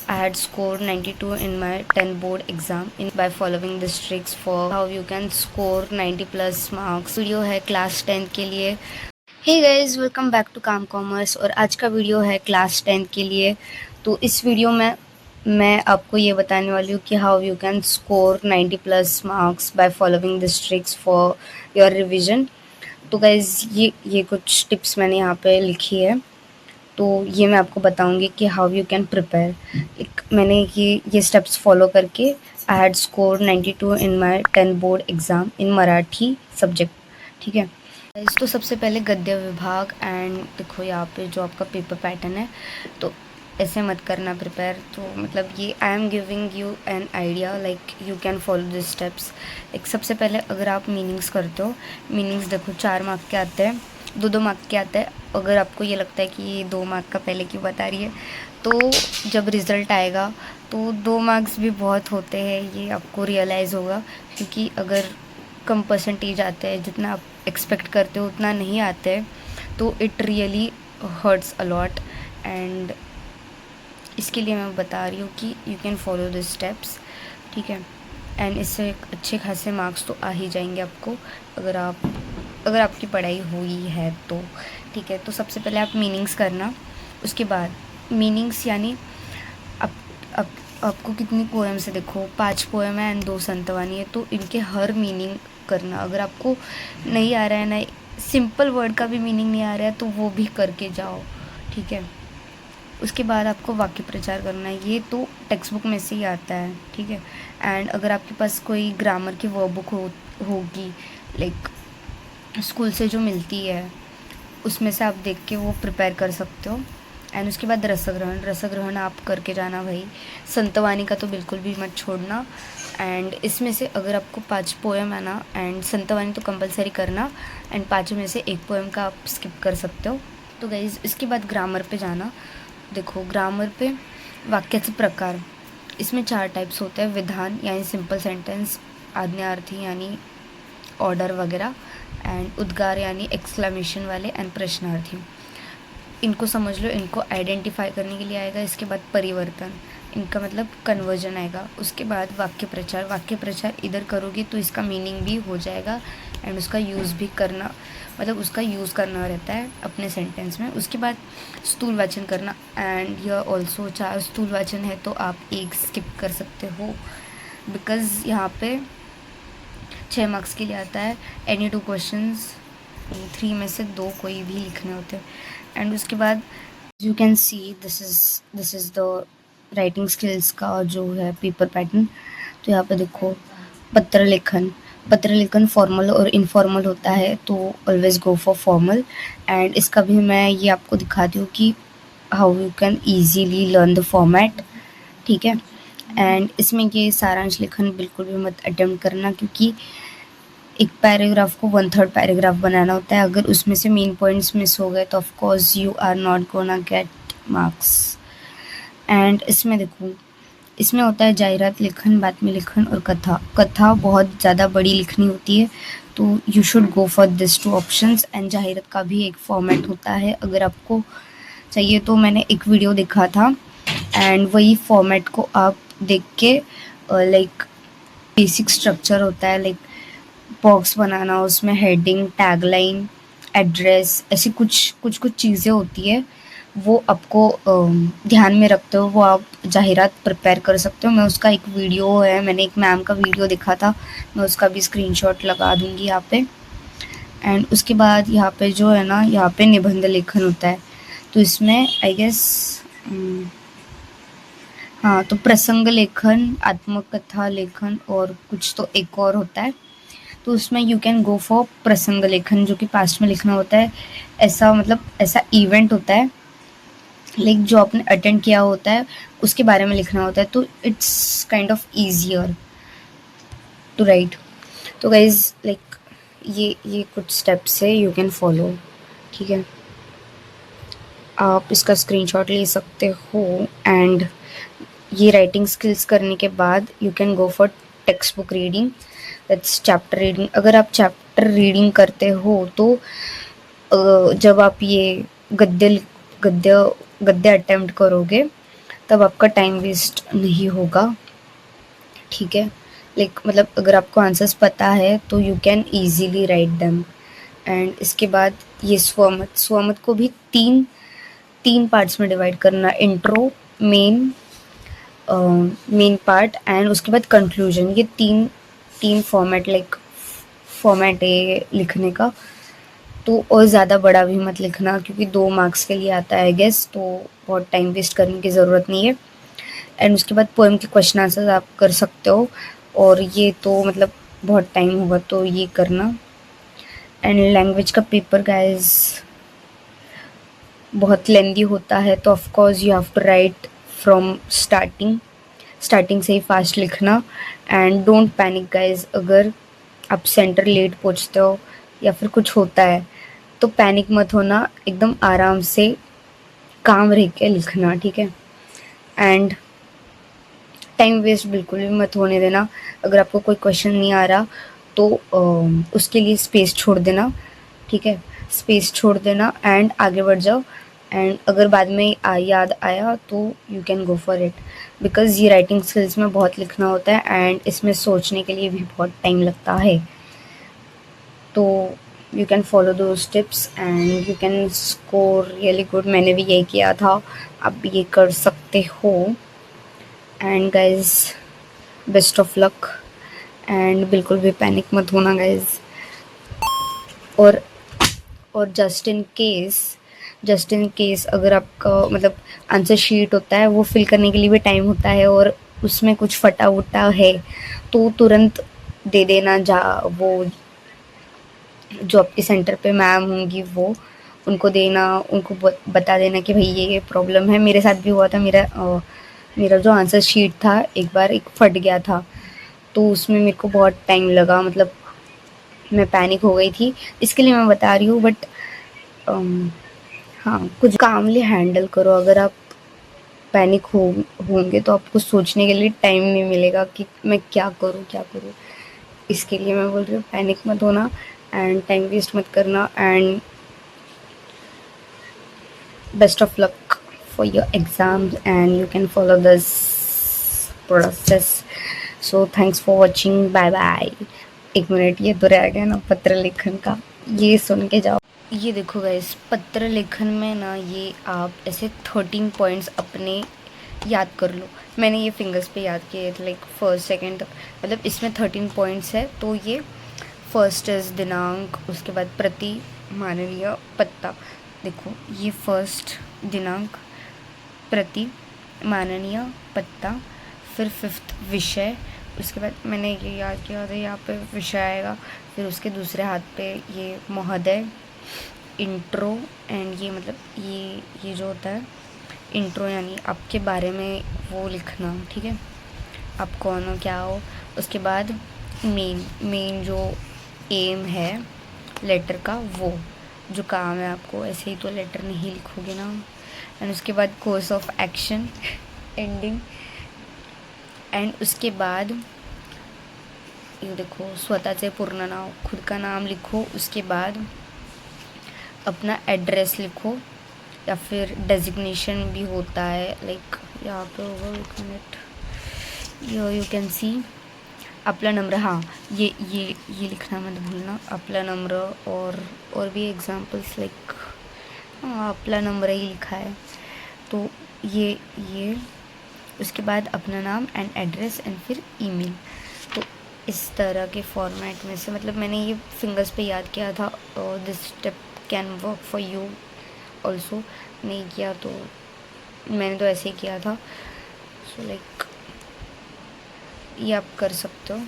I had scored 92 in my 10 board exam in by following these tricks for how you can score 90 plus marks. Video है class 10 के लिए। Hey guys, welcome back to काम commerce. और आज का video है class 10 के लिए। तो इस वीडियो में मैं आपको ये बताने वाली हूँ कि how you can score 90 plus marks by following this tricks for your revision. तो गाइस ये कुछ टिप्स मैंने यहाँ पे लिखी है, तो ये मैं आपको बताऊंगी कि हाउ यू कैन प्रिपेयर। मैंने ये स्टेप्स फॉलो करके I had score 92 in my 10 board exam in Marathi subject. ठीक है, तो सबसे पहले गद्य विभाग। एंड देखो यहाँ पे जो आपका पेपर पैटर्न है, तो ऐसे मत करना प्रिपेयर। तो मतलब ये I am giving you an idea, like you can follow this steps. एक सबसे पहले अगर आप मीनिंग्स करते हो, मीनिंग्स देखो 4 मार्क के आते हैं, 2-2 मार्क के आते हैं। अगर आपको ये लगता है कि ये 2 मार्क का पहले क्यों बता रही है, तो जब रिज़ल्ट आएगा तो 2 मार्क्स भी बहुत होते हैं, ये आपको रियलाइज़ होगा। क्योंकि अगर कम परसेंटेज आते हैं, जितना आप एक्सपेक्ट करते हो उतना नहीं आते हैं, तो it really hurts a lot. And इसके लिए मैं बता रही हूँ कि you can follow this steps. ठीक है, एंड इससे अच्छे खासे मार्क्स तो आ ही जाएंगे आपको, अगर आपकी पढ़ाई हुई है तो। ठीक है, तो सबसे पहले आप मीनिंग्स करना। उसके बाद मीनिंग्स यानी आप, आप आपको कितनी पोएम से, देखो 5 पोएम है एंड 2 संतवानी है, तो इनके हर मीनिंग करना। अगर आपको नहीं आ रहा है ना, सिंपल वर्ड का भी मीनिंग नहीं आ रहा है, तो वो भी करके जाओ। ठीक है, उसके बाद आपको वाक्य प्रचार करना है, ये तो टेक्स्ट बुक में से ही आता है। ठीक है, एंड अगर आपके पास कोई ग्रामर की वर्क बुक होगी, लाइक स्कूल से जो मिलती है, उसमें से आप देख के वो प्रिपेयर कर सकते हो। एंड उसके बाद रसग्रहण आप करके जाना भाई। संतवानी का तो बिल्कुल भी मत छोड़ना। एंड इसमें से अगर आपको 5 पोएम है ना, एंड संतवानी तो कंपलसरी करना, एंड 5 में से 1 पोएम का आप स्किप कर सकते हो। तो गाइज इसके बाद ग्रामर पे जाना। देखो ग्रामर पे वाक्याचे प्रकार, इसमें 4 टाइप्स होते हैं। विधान यानी सिंपल सेंटेंस, आज्ञार्थी यानी ऑर्डर वगैरह, एंड उद्गार यानी एक्सक्लेमेशन वाले, एंड प्रश्नार्थी। इनको समझ लो, इनको आइडेंटिफाई करने के लिए आएगा। इसके बाद परिवर्तन, इनका मतलब कन्वर्जन आएगा। उसके बाद वाक्य प्रचार इधर करोगे तो इसका मीनिंग भी हो जाएगा, एंड उसका यूज़ भी करना, मतलब उसका यूज़ करना रहता है अपने सेंटेंस में। उसके बाद स्थूल वाचन करना, एंड यह ऑल्सो 4 स्थूल वाचन है, तो आप एक स्किप कर सकते हो, बिकॉज़ यहाँ पे 6 मार्क्स के लिए आता है। एनी 2 क्वेश्चंस, 3 में से 2 कोई भी लिखने होते हैं। एंड उसके बाद you can see this is the writing skills का जो है पेपर पैटर्न। तो यहाँ पे देखो पत्र लेखन फॉर्मल और इनफॉर्मल होता है, तो always go for formal. And इसका भी मैं ये आपको दिखाती हूँ कि how you can easily learn the format. ठीक है, एंड इसमें ये सारांश लेखन बिल्कुल भी मत अटेम्प्ट करना, क्योंकि एक पैराग्राफ को 1/3 पैराग्राफ बनाना होता है। अगर उसमें से मेन पॉइंट्स मिस हो गए तो of course you are not gonna get marks. And इसमें देखो, इसमें होता है जाहिरात लेखन, बातमी लेखन और कथा बहुत ज़्यादा बड़ी लिखनी होती है, तो you should go for this 2 options. And जाहिरात का भी एक फॉर्मेट होता है, अगर आपको चाहिए तो मैंने एक वीडियो देखा था, एंड वही फॉर्मेट को आप देख के, लाइक बेसिक स्ट्रक्चर होता है, लाइक बॉक्स बनाना, उसमें हेडिंग, टैगलाइन, एड्रेस, ऐसी कुछ चीज़ें होती है, वो आपको ध्यान में रखते हो वो आप जाहिरात प्रिपेयर कर सकते हो। मैं उसका एक वीडियो है, मैंने एक मैम का वीडियो देखा था, मैं उसका भी स्क्रीनशॉट लगा दूँगी यहाँ पे। एंड उसके बाद यहाँ पे जो है ना, यहाँ पे निबंध लेखन होता है, तो इसमें आई गेस हाँ, तो प्रसंग लेखन, आत्मकथा लेखन और कुछ तो एक और होता है, तो उसमें यू कैन गो फॉर प्रसंग लेखन, जो कि पास्ट में लिखना होता है। ऐसा मतलब ऐसा इवेंट होता है, लाइक जो आपने अटेंड किया होता है उसके बारे में लिखना होता है, तो it's kind of easier to write. तो गाइज लाइक ये कुछ स्टेप्स है, यू कैन फॉलो। ठीक है, आप इसका स्क्रीनशॉट ले सकते हो। एंड ये राइटिंग स्किल्स करने के बाद you can go for text book reading, that's chapter reading. अगर आप चैप्टर रीडिंग करते हो तो जब आप ये गद्य गद्य गद्य अटेम्प्ट करोगे तब आपका टाइम वेस्ट नहीं होगा, ठीक है। लाइक मतलब अगर आपको आंसर्स पता है तो you can easily write them. And इसके बाद ये स्वमत को भी तीन तीन पार्ट्स में डिवाइड करना, intro, main main part and उसके बाद कंक्लूजन। ये तीन तीन फॉर्मेट लाइक फॉर्मेट है लिखने का। तो और ज़्यादा बड़ा भी मत लिखना क्योंकि 2 मार्क्स के लिए आता है गेस, तो बहुत टाइम वेस्ट करने की ज़रूरत नहीं है। एंड उसके बाद पोएम के क्वेश्चन आंसर्स आप कर सकते हो, और ये तो मतलब बहुत टाइम होगा तो ये करना। एंड लैंग्वेज का पेपर गाइस बहुत लेंदी होता है, तो of course you have to write from starting से ही फास्ट लिखना। एंड डोंट पैनिक गाइस, अगर आप सेंटर लेट पहुंचते हो या फिर कुछ होता है तो पैनिक मत होना, एकदम आराम से काम रह के लिखना, ठीक है। एंड टाइम वेस्ट बिल्कुल भी मत होने देना। अगर आपको कोई क्वेश्चन नहीं आ रहा तो उसके लिए स्पेस छोड़ देना, ठीक है। स्पेस छोड़ देना एंड आगे बढ़ जाओ। एंड अगर बाद में याद आया तो you can go for it, because ये राइटिंग स्किल्स में बहुत लिखना होता है एंड इसमें सोचने के लिए भी बहुत टाइम लगता है। तो you can follow those tips and you can score really good. मैंने भी यही किया था, आप भी ये कर सकते हो। And guys best of luck, and बिल्कुल भी पैनिक मत होना गाइज। और और जस्ट इन केस अगर आपका मतलब आंसर शीट होता है वो फिल करने के लिए भी टाइम होता है और उसमें कुछ फटा वटा है तो तुरंत दे देना। जा वो जो आपके सेंटर पे मैम होंगी वो उनको देना, उनको बता देना कि भाई ये प्रॉब्लम है। मेरे साथ भी हुआ था, मेरा जो आंसर शीट था एक बार एक फट गया था, तो उसमें मेरे को बहुत टाइम लगा, मतलब मैं पैनिक हो गई थी, इसके लिए मैं बता रही हूँ। बट हाँ, कुछ कामली हैंडल करो। अगर आप पैनिक होंगे तो आपको सोचने के लिए टाइम नहीं मिलेगा कि मैं क्या करूँ। इसके लिए मैं बोल रही हूँ पैनिक मत होना एंड टाइम वेस्ट मत करना। And best of luck for your exams and you can follow this process. So thanks for watching, bye bye. 1 minute ये तो रह गया ना पत्र लेखन का, ये सुन के जाओ। ये देखो गाइस, पत्र लेखन में ना ये आप ऐसे 13 पॉइंट्स अपने याद कर लो। मैंने ये फिंगर्स पे याद किए थे, लाइक फर्स्ट सेकंड तक, मतलब इसमें 13 पॉइंट्स है। तो ये फर्स्ट इज दिनांक, उसके बाद प्रति, माननीय, पत्ता। देखो ये फर्स्ट दिनांक, प्रति, माननीय, पत्ता, फिर फिफ्थ विषय। उसके बाद मैंने ये याद किया था यहाँ पे विषय आएगा, फिर उसके दूसरे हाथ पे ये महोदय, इंट्रो। एंड ये मतलब ये जो होता है इंट्रो यानी आपके बारे में वो लिखना, ठीक है, आप कौन हो क्या हो। उसके बाद मेन जो एम है लेटर का, वो जो काम है आपको, ऐसे ही तो लेटर नहीं लिखोगे ना। एंड उसके बाद course of action, ending. And उसके बाद ये देखो स्वतःचे पूर्ण नाम, खुद का नाम लिखो। उसके बाद अपना एड्रेस लिखो या फिर डेजिग्नेशन भी होता है, लाइक यहाँ पे होगा, 1 मिनट, यू कैन सी आपला नंबर। हाँ, ये लिखना मत भूलना, आपला नंबर। और भी एग्जांपल्स लाइक हाँ आपला नंबर ही लिखा है। तो ये उसके बाद अपना नाम एंड एड्रेस एंड फिर ईमेल। तो इस तरह के फॉर्मेट में से मतलब मैंने ये फिंगर्स पे याद किया था, और this step can work for you also. नहीं किया तो मैंने तो ऐसे ही किया था। सो लाइक ये आप कर सकते हो।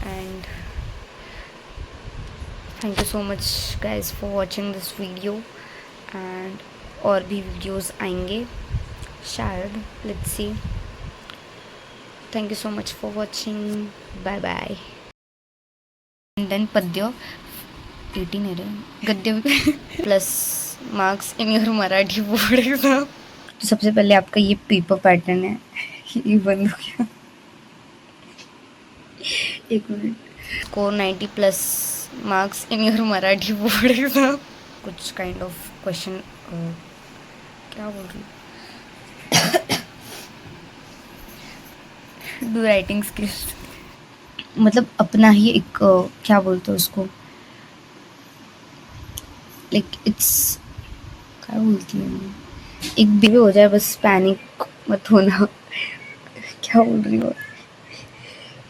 And thank you so much guys for watching this video. And और भी वीडियोस आएंगे शायद, let's see. Thank you so much for watching, bye bye. And then पद्य 18 है रे, गद्य plus marks in your Marathi board exam. तो सबसे पहले आपका ये पेपर पैटर्न है, ये बंद हो गया। 1 minute, score 90+ marks in your Marathi board exam. कुछ काइंड ऑफ क्वेश्चन, क्या बोल रही हूँ डू राइटिंग स्किल्स, मतलब अपना ही एक क्या बोलते हैं उसको, लाइक इट्स, क्या बोलती हूँ मैं, एक भी हो जाए बस, पैनिक मत होना। क्या बोल रही हो,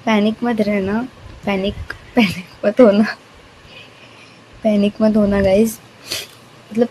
पैनिक मत रहना, पैनिक पैनिक मत होना, पैनिक मत होना गाइस। मतलब